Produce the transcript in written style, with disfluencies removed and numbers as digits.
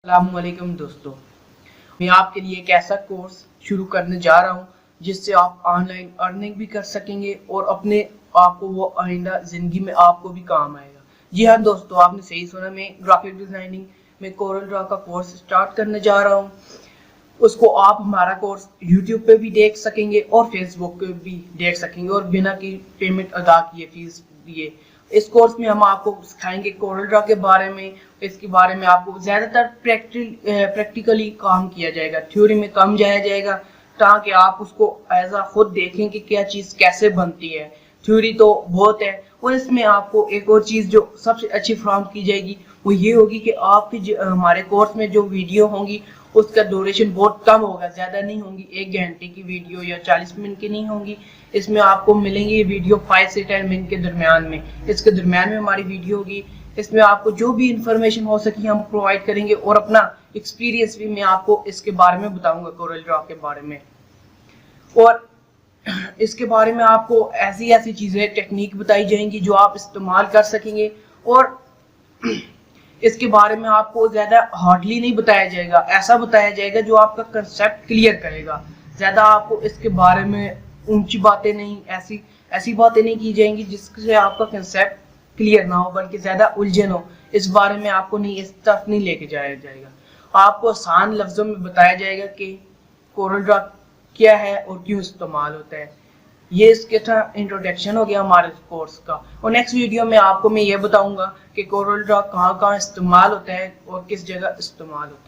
السلام علیکم دوستو، میں آپ کے لیے ایک ایسا کورس شروع کرنے جا رہا ہوں جس سے آپ آن لائن ارننگ بھی کر سکیں گے اور اپنے آپ کو وہ آئندہ زندگی میں آپ کو بھی کام آئے گا۔ جی ہاں دوستو، آپ نے صحیح سنا، میں گرافک ڈیزائننگ میں کورل ڈرا کا کورس سٹارٹ کرنے جا رہا ہوں۔ اس کو آپ ہمارا کورس یوٹیوب پہ بھی دیکھ سکیں گے اور فیس بک پہ بھی دیکھ سکیں گے اور بنا کی پیمنٹ ادا کیے، فیس دیے۔ اس کورس میں ہم آپ کو سکھائیں گے کورل ڈرا کے بارے میں، اس کے بارے میں آپ کو زیادہ تر پریکٹیکلی کام کیا جائے گا، تھیوری میں کم جایا جائے گا تاکہ آپ اس کو ایزا خود دیکھیں کہ کیا چیز کیسے بنتی ہے۔ تھیوری تو بہت ہے اور اس میں آپ کو ایک اور چیز جو سب سے اچھی فراہم کی جائے گی وہ یہ ہوگی کہ آپ کی ہمارے کورس میں جو ویڈیو ہوں گی اس کا ڈیوریشن بہت کم ہوگا، زیادہ نہیں ہوں گی، 1 گھنٹے کی ویڈیو یا 40 منٹ کی نہیں ہوں گی۔ اس میں آپ کو ملیں گی ویڈیو 5 سے 10 منٹ کے درمیان میں، اس کے درمیان میں ہماری ویڈیو ہوگی۔ اس میں آپ کو جو بھی انفارمیشن ہو سکی ہم پرووائڈ کریں گے اور اپنا ایکسپیرینس بھی میں آپ کو اس کے بارے میں بتاؤں گا، کورل ڈرا کے بارے میں۔ اور اس کے بارے میں آپ کو ایسی چیزیں ٹیکنیک بتائی جائیں گی جو آپ استعمال کر سکیں گے، اور اس کے بارے میں آپ کو زیادہ ہارڈلی نہیں بتایا جائے گا، ایسا بتایا جائے گا جو آپ کا کنسیپٹ کلیئر کرے گا۔ زیادہ آپ کو اس کے بارے میں اونچی باتیں نہیں، ایسی باتیں نہیں کی جائیں گی جس سے آپ کا کنسیپٹ کلیئر نہ ہو بلکہ زیادہ الجھن ہو۔ اس بارے میں آپ کو نہیں، اس طرف نہیں لے کے جایا جائے گا۔ آپ کو آسان لفظوں میں بتایا جائے گا کہ کورل ڈرا کیا ہے اور کیوں استعمال ہوتا ہے۔ یہ اس کے انٹروڈکشن ہو گیا ہمارے کورس کا، اور نیکسٹ ویڈیو میں آپ کو میں یہ بتاؤں گا کہ کورل ڈرا کہاں استعمال ہوتا ہے اور کس جگہ استعمال ہوتا ہے۔